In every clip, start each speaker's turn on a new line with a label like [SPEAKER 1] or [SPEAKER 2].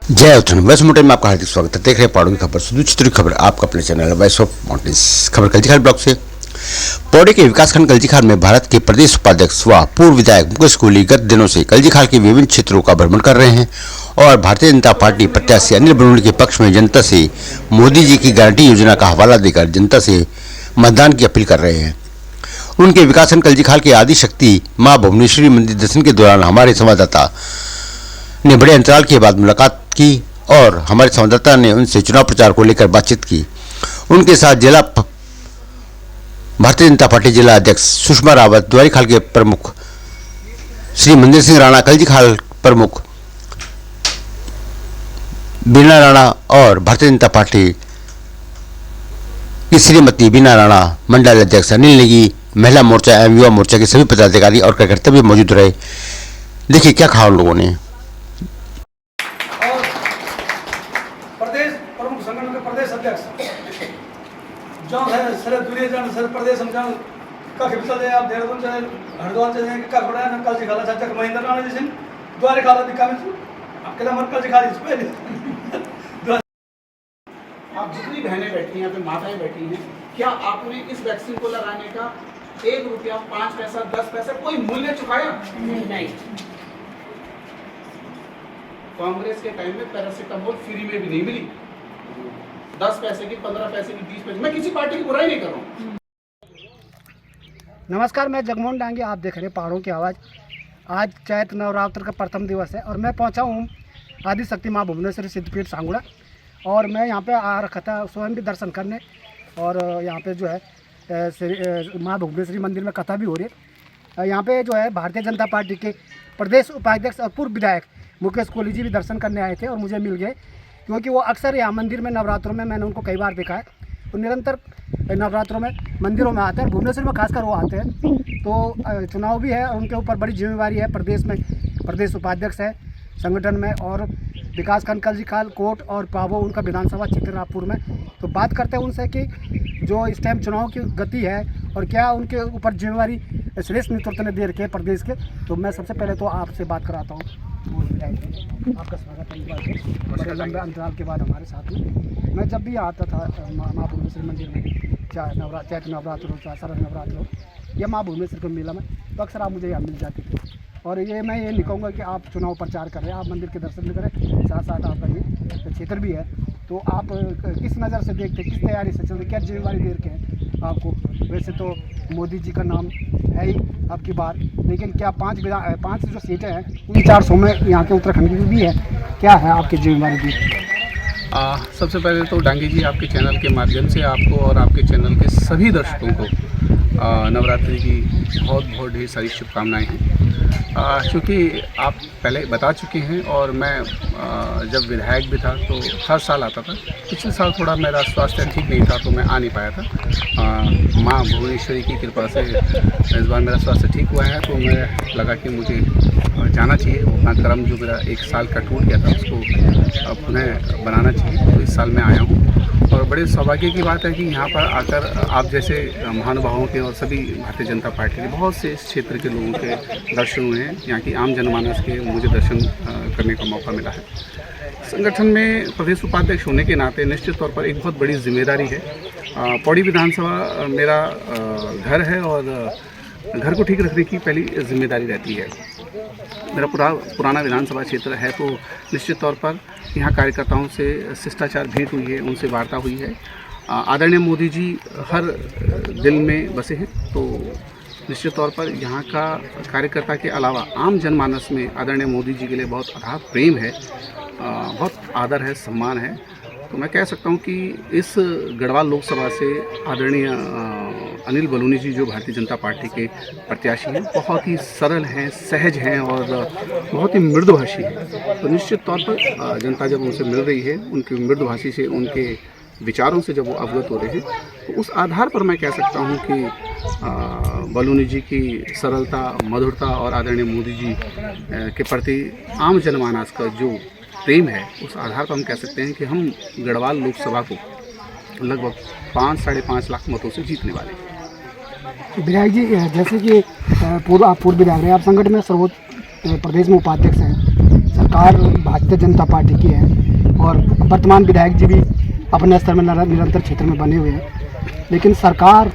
[SPEAKER 1] जय उत्तराखंड। वैसे मोटे में आपका हार्दिक स्वागत है। देख रहे हैं पहाड़ों की खबर, सुदूर खबर आपका अपने चैनल है वैस ऑफ माउंटेन्स। खबर कल्जीखाल ब्लॉक से। पौड़ी के विकासखंड कल्जीखाल में भारत के प्रदेश उपाध्यक्ष व पूर्व विधायक मुकेश कोहली गत दिनों से कल्जीखाल के विभिन्न क्षेत्रों का भ्रमण कर रहे हैं और भारतीय जनता पार्टी प्रत्याशी अनिल बलूनी के पक्ष में जनता से मोदी जी की गारंटी योजना का हवाला देकर जनता से मतदान की अपील कर रहे हैं। उनके विकासखंड कल्जीखाल के आदि शक्ति मां भुवनेश्वरी मंदिर दर्शन के दौरान हमारे संवाददाता ने बड़े अंतराल के बाद मुलाकात की और हमारे संवाददाता ने उनसे चुनाव प्रचार को लेकर बातचीत की। उनके साथ जिला भारतीय जनता पार्टी जिला अध्यक्ष सुषमा रावत, द्वारीखाल के प्रमुख श्री मंदिर सिंह राणा, कल्जीखाल प्रमुख बीना राणा और भारतीय जनता पार्टी की श्रीमती बीना राणा, मंडल अध्यक्ष अनिल नेगी, महिला मोर्चा एवं युवा मोर्चा के सभी पदाधिकारी और कार्यकर्ता भी मौजूद रहे। देखिए क्या कहा उन लोगों ने।
[SPEAKER 2] प्रदेश अध्यक्ष जो है सर दूरी जन सर प्रदेश हम जन का के चले आप देहरादून चले हरिद्वार चले का बड़ा ना कल जिखाला चाचा महेंद्र राणा जी सिंह द्वारे खाला दिखा में आपके मर कल जिखाली इस पे
[SPEAKER 3] आप जितनी बहनें बैठी हैं यहाँ पे माताएं बैठी हैं, क्या आपने इस वैक्सीन को लगाने का 1 रुपया 5 पैसा 10 पैसा कोई मूल्य चुकाया? नहीं। कांग्रेस के टाइम में पैरासिटामोल फ्री में भी नहीं मिली, 10 पैसे की, 15 पैसे की, 20 पैसे। मैं किसी पार्टी की बुराई नहीं कर रहा हूँ।
[SPEAKER 4] नमस्कार, मैं जगमोहन डांगे, आप देख रहे हैं पहाड़ों की आवाज़। आज चैत नवरात्र का प्रथम दिवस है और मैं पहुंचा हूँ आदि शक्ति माँ भुवनेश्वरी सिद्धपीठ सांगुड़ा और मैं यहाँ पे आ रखा था स्वयं भी दर्शन करने। और यहाँ पे जो है माँ भुवनेश्वरी मंदिर में कथा भी हो रही है। यहाँ पे जो है भारतीय जनता पार्टी के प्रदेश उपाध्यक्ष और पूर्व विधायक मुकेश कोहली जी भी दर्शन करने आए थे और मुझे मिल गए, क्योंकि वो अक्सर यहाँ मंदिर में नवरात्रों में मैंने उनको कई बार देखा है। वो निरंतर नवरात्रों में मंदिरों में आते हैं, भुवनेश्वर में खासकर वो आते हैं। तो चुनाव भी है और उनके ऊपर बड़ी जिम्मेवारी है। प्रदेश में प्रदेश उपाध्यक्ष है संगठन में और विकासखंड कल्जीखाल, कोट और पाबो उनका विधानसभा क्षेत्र रामपुर में। तो बात करते हैं उनसे कि जो इस टाइम चुनाव की गति है और क्या उनके ऊपर जिम्मेवारी श्रेष्ठ नेतृत्व ने दे रखी है प्रदेश के। तो मैं सबसे पहले तो आपसे बात कराता हूँ। आपका स्वागत है बड़े लंबे अंतराल के बाद हमारे साथ में। मैं जब भी आता था माँ भुवनेश्वरी मंदिर में, चाहे चैत नवरात्र हो, चाहे शरद नवरात्र हो या माँ भुवनेश्वरी के मेला में, तो अक्सर आप मुझे यहाँ मिल जाते थे। और ये मैं ये नहीं कहूँगा कि आप चुनाव प्रचार कर रहे हैं, आप मंदिर के दर्शन भी करें, साथ साथ आपका ये क्षेत्र भी है। तो आप किस नज़र से देखते, किस तैयारी से चलते, क्या जिम्मेवारी दे रखे हैं आपको? वैसे तो मोदी जी का नाम है ही आपकी बात, लेकिन क्या 5 जो सीटें हैं उन 400 में यहाँ के उत्तराखंड की भी है, क्या है आपकी जिम्मेवारी दी?
[SPEAKER 3] सबसे पहले तो डांगी जी, आपके चैनल के माध्यम से आपको और आपके चैनल के सभी दर्शकों को नवरात्रि की बहुत बहुत ढेर सारी शुभकामनाएं हैं। क्योंकि आप पहले बता चुके हैं और मैं जब विधायक भी था तो हर साल आता था। पिछले साल थोड़ा मेरा स्वास्थ्य ठीक नहीं था तो मैं आ नहीं पाया था। माँ भुवनेश्वरी की कृपा से इस बार मेरा स्वास्थ्य ठीक हुआ है, तो मैं लगा कि मुझे जाना चाहिए। अपना क्रम जो मेरा 1 साल का टूट गया था उसको पुनः बनाना चाहिए। तो इस साल मैं आया हूँ और बड़े सौभाग्य की बात है कि यहाँ पर आकर आप जैसे महानुभावों के और सभी भारतीय जनता पार्टी के बहुत से इस क्षेत्र के लोगों के दर्शन हुए हैं। यहाँ की आम जनमानस के मुझे दर्शन करने का मौका मिला है। संगठन में प्रदेश उपाध्यक्ष होने के नाते निश्चित तौर पर एक बहुत बड़ी जिम्मेदारी है। पौड़ी विधानसभा मेरा घर है और घर को ठीक रखने की पहली जिम्मेदारी रहती है। मेरा पुराना विधानसभा क्षेत्र है, तो निश्चित तौर पर यहाँ कार्यकर्ताओं से शिष्टाचार भेंट हुई है, उनसे वार्ता हुई है। आदरणीय मोदी जी हर दिल में बसे हैं, तो निश्चित तौर पर यहाँ का कार्यकर्ता के अलावा आम जनमानस में आदरणीय मोदी जी के लिए बहुत अथाह प्रेम है, बहुत आदर है, सम्मान है। तो मैं कह सकता हूँ कि इस गढ़वाल लोकसभा से आदरणीय अनिल बलूनी जी जो भारतीय जनता पार्टी के प्रत्याशी हैं, बहुत ही सरल हैं, सहज हैं और बहुत ही मृदुभाषी हैं। तो निश्चित तौर पर जनता जब उनसे मिल रही है, उनकी मृदुभाषी से, उनके विचारों से जब वो अवगत हो रहे हैं, तो उस आधार पर मैं कह सकता हूँ कि बलूनी जी की सरलता, मधुरता और आदरणीय मोदी जी के प्रति आम जनमानस का जो प्रेम है, उस आधार पर हम कह सकते हैं कि हम गढ़वाल लोकसभा को लगभग 5-5.5 लाख मतों से जीतने वाले हैं।
[SPEAKER 4] विधायक जी, जैसे कि आप पूर्व विधायक हैं, आप संगठन में सर्वोच्च प्रदेश में उपाध्यक्ष हैं, सरकार भारतीय जनता पार्टी की है और वर्तमान विधायक जी भी अपने स्तर में निरंतर क्षेत्र में बने हुए हैं, लेकिन सरकार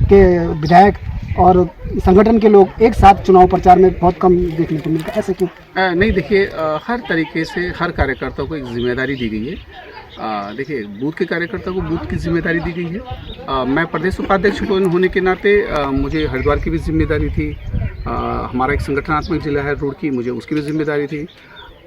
[SPEAKER 4] के विधायक और संगठन के लोग एक साथ चुनाव प्रचार में बहुत कम देखने को मिलता है, ऐसे क्यों?
[SPEAKER 3] नहीं देखिए, हर तरीके से हर कार्यकर्ता को एक जिम्मेदारी दी गई है। देखिए, बूथ के कार्यकर्ता को बूथ की जिम्मेदारी दी गई है। मैं प्रदेश उपाध्यक्ष होने के नाते मुझे हरिद्वार की भी जिम्मेदारी थी। हमारा एक संगठनात्मक जिला है रुड़की, मुझे उसकी भी जिम्मेदारी थी।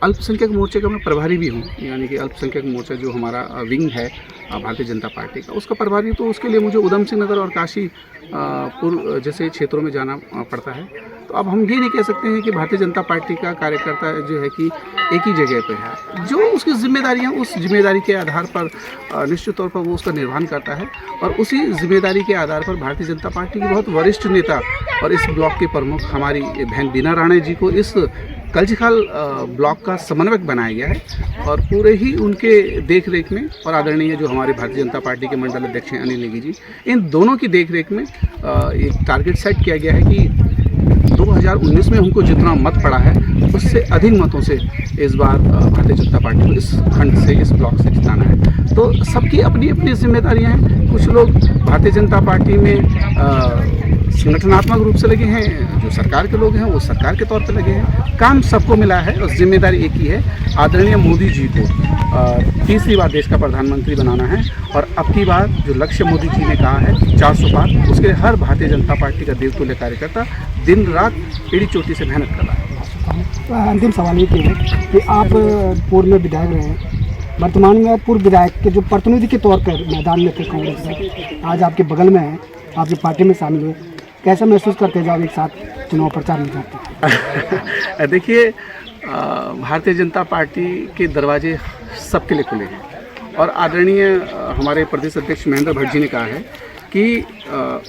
[SPEAKER 3] अल्पसंख्यक मोर्चे का मैं प्रभारी भी हूँ, यानी कि अल्पसंख्यक मोर्चा जो हमारा विंग है भारतीय जनता पार्टी का, उसका प्रभारी, तो उसके लिए मुझे उधम सिंह नगर और काशीपुर जैसे क्षेत्रों में जाना पड़ता है। तो अब हम ये नहीं कह सकते हैं कि भारतीय जनता पार्टी का कार्यकर्ता जो है कि एक ही जगह पे है। जो उसकी जिम्मेदारियां, उस जिम्मेदारी के आधार पर निश्चित तौर पर वो उसका निर्वहन करता है, और उसी जिम्मेदारी के आधार पर भारतीय जनता पार्टी की बहुत वरिष्ठ नेता और इस ब्लॉक के प्रमुख हमारी बहन बीना राणे जी को इस कल्जीखाल ब्लॉक का समन्वयक बनाया गया है, और पूरे ही उनके देख रेख में, और आदरणीय जो हमारे भारतीय जनता पार्टी के मंडल अध्यक्ष हैं अनिल नेगी जी, इन दोनों की देख रेख में एक टारगेट सेट किया गया है कि 2019 में हमको जितना मत पड़ा है उससे अधिक मतों से इस बार भारतीय जनता पार्टी को इस खंड से, इस ब्लॉक से जिताना है। तो सबकी अपनी अपनी जिम्मेदारियां हैं। कुछ लोग भारतीय जनता पार्टी में संगठनात्मक रूप से लगे हैं, जो सरकार के लोग हैं वो सरकार के तौर पर लगे हैं। काम सबको मिला है और जिम्मेदारी एक ही है, आदरणीय मोदी जी को तीसरी बार देश का प्रधानमंत्री बनाना है, और अब की बार जो लक्ष्य मोदी जी ने कहा है 400 पार, उसके लिए हर भारतीय जनता पार्टी का देवतुल्य कार्यकर्ता दिन रात एड़ी चोटी से मेहनत कर रहा है।
[SPEAKER 4] अंतिम सवाल ये है कि आप पूर्व में विधायक रहे हैं, वर्तमान में पूर्व विधायक के जो प्रतिनिधि के तौर पर मैदान में थे कांग्रेस में, आज आपके बगल में हैं, आपकी पार्टी में शामिल हुए, कैसा महसूस करते हैं जब आप एक साथ चुनाव प्रचार में जाते हैं?
[SPEAKER 3] देखिए, भारतीय जनता पार्टी के दरवाजे सबके लिए खुले हैं, और आदरणीय हमारे प्रदेश अध्यक्ष महेंद्र भट्ट जी ने कहा है कि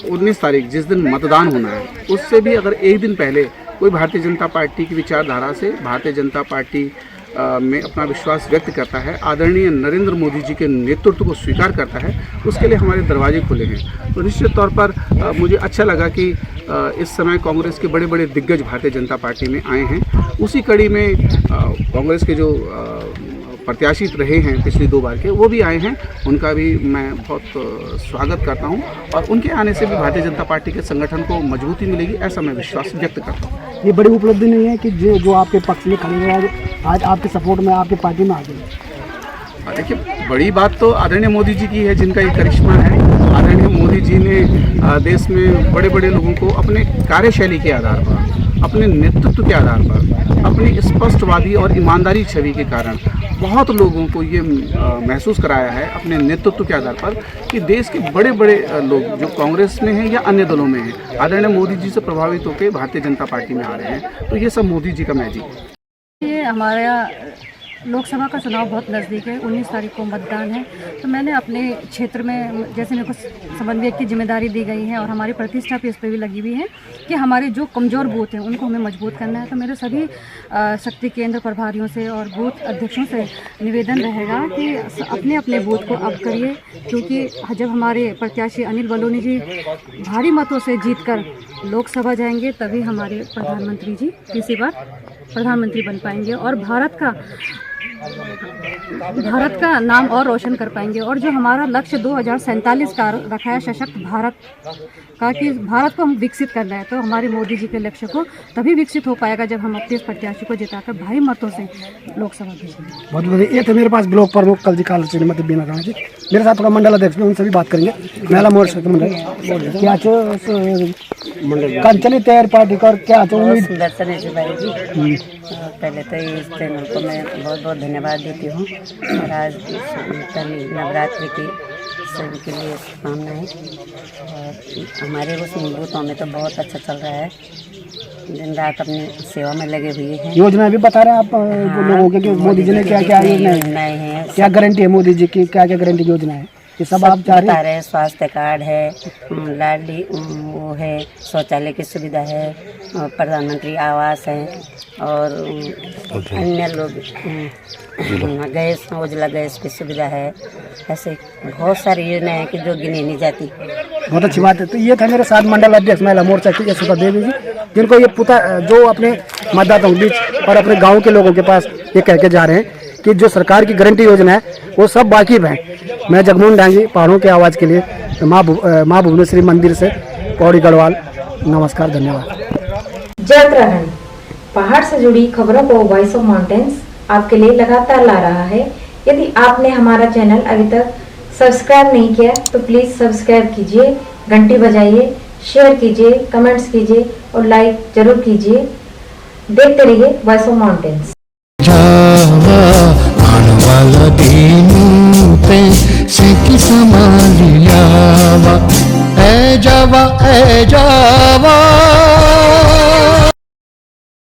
[SPEAKER 3] 19 तारीख जिस दिन मतदान होना है, उससे भी अगर एक दिन पहले कोई भारतीय जनता पार्टी की विचारधारा से भारतीय जनता पार्टी में अपना विश्वास व्यक्त करता है, आदरणीय नरेंद्र मोदी जी के नेतृत्व को स्वीकार करता है, उसके लिए हमारे दरवाजे खुले हैं। तो निश्चित तौर पर मुझे अच्छा लगा कि इस समय कांग्रेस के बड़े बड़े दिग्गज भारतीय जनता पार्टी में आए हैं। उसी कड़ी में कांग्रेस के जो प्रत्याशी रहे हैं पिछली 2 बार के, वो भी आए हैं, उनका भी मैं बहुत स्वागत करता हूं, और उनके आने से भी भारतीय जनता पार्टी के संगठन को मजबूती मिलेगी, ऐसा मैं विश्वास व्यक्त करता हूं।
[SPEAKER 4] ये बड़ी उपलब्धि नहीं है कि जो आपके पक्ष में खड़े हुए आज आपके सपोर्ट में आपके पार्टी में आ गए?
[SPEAKER 3] देखिए, बड़ी बात तो आदरणीय मोदी जी की है, जिनका ये करिश्मा है। आदरणीय मोदी जी ने देश में बड़े बड़े लोगों को अपने कार्यशैली के आधार पर, अपने नेतृत्व के आधार पर, अपनी स्पष्टवादी और ईमानदारी छवि के कारण बहुत लोगों को ये महसूस कराया है अपने नेतृत्व के आधार पर कि देश के बड़े बड़े लोग जो कांग्रेस में हैं या अन्य दलों में हैं, आदरणीय मोदी जी से प्रभावित होकर भारतीय जनता पार्टी में आ रहे हैं। तो ये सब मोदी जी का मैजिक है।
[SPEAKER 5] ये हमारा लोकसभा का चुनाव बहुत नज़दीक है, 19 तारीख को मतदान है। तो मैंने अपने क्षेत्र में, जैसे मेरे को समन्वयक की जिम्मेदारी दी गई है और हमारी प्रतिष्ठा भी इस पर भी लगी हुई है कि हमारे जो कमज़ोर बूथ हैं उनको हमें मजबूत करना है। तो मेरे सभी शक्ति केंद्र प्रभारियों से और बूथ अध्यक्षों से निवेदन रहेगा कि अपने अपने बूथ को अप करिए, क्योंकि जब हमारे प्रत्याशी अनिल बलूनी जी भारी मतों से जीतकर लोकसभा जाएंगे, तभी हमारे प्रधानमंत्री जी तीसरी बार प्रधानमंत्री बन पाएंगे और भारत का नाम और रोशन कर पाएंगे। और जो हमारा लक्ष्य 2047 का रखा है सशक्त भारत का, कि भारत को हम विकसित करना है, तो हमारे मोदी जी के लक्ष्य को तभी विकसित हो पाएगा जब हम अपने प्रत्याशी को जिताकर भारी मतों से लोकसभा भेजेंगे।
[SPEAKER 4] बहुत बढ़िया। ये थे मेरे पास ब्लॉक प्रमुख कल्जीखाल श्रीमती बीना राणा जी, मेरे साथ थोड़ा मंडल अध्यक्ष भी, उनसे भी बात करेंगे। महिला मोर्चा के मंडल क्या चलिए तैयार पार्टी कर क्या उम्मीद?
[SPEAKER 6] दर्शन जुबाई जी, पहले तो इस चैनल को मैं बहुत बहुत धन्यवाद देती हूँ, और आज नवरात्रि की सभी के लिए शुभकामनाएं। और हमारे उस बूथों में तो बहुत अच्छा चल रहा है, दिन रात अपनी सेवा में लगे हुए हैं।
[SPEAKER 4] योजना भी बता रहे हैं आप लोगों के कि मोदी जी ने क्या क्या योजनाएं हैं, क्या गारंटी है मोदी जी की, क्या क्या गारंटी योजना है, ये सब आप
[SPEAKER 6] बता रहे हैं। स्वास्थ्य कार्ड है, लाडली वो है, शौचालय की सुविधा है, प्रधानमंत्री आवास है, और अन्य लोग गैस, उज्ज्वला गैस की सुविधा है। ऐसे बहुत सारी योजनाएं हैं कि जो गिनी नहीं जाती।
[SPEAKER 4] बहुत अच्छी बात है। तो ये थे मेरे साथ मंडल अध्यक्ष महिला मोर्चा की यशोदा देवी जी, जिनको ये जो अपने मतदाताओं के बीच और अपने गांव के लोगों के पास ये कह के जा रहे हैं कि जो सरकार की गारंटी योजना है वो सब वाकिफ हैं। मैं जगमोहन डांगी, पहाड़ों की आवाज़ के लिए माँ भुवनेश्वरी मंदिर से पौड़ी गढ़वाल। नमस्कार, धन्यवाद।
[SPEAKER 7] जय उत्तराखंड। पहाड़ से जुड़ी खबरों को वॉइस ऑफ माउंटेन्स आपके लिए लगातार ला रहा है। यदि आपने हमारा चैनल अभी तक सब्सक्राइब नहीं किया तो प्लीज़ सब्सक्राइब कीजिए, घंटी बजाइए, शेयर कीजिए, कमेंट्स कीजिए और लाइक जरूर कीजिए। देखते रहिए वॉइस ऑफ माउंटेन्स।
[SPEAKER 8] वाला दीनू पे से की समालियावा ए जावा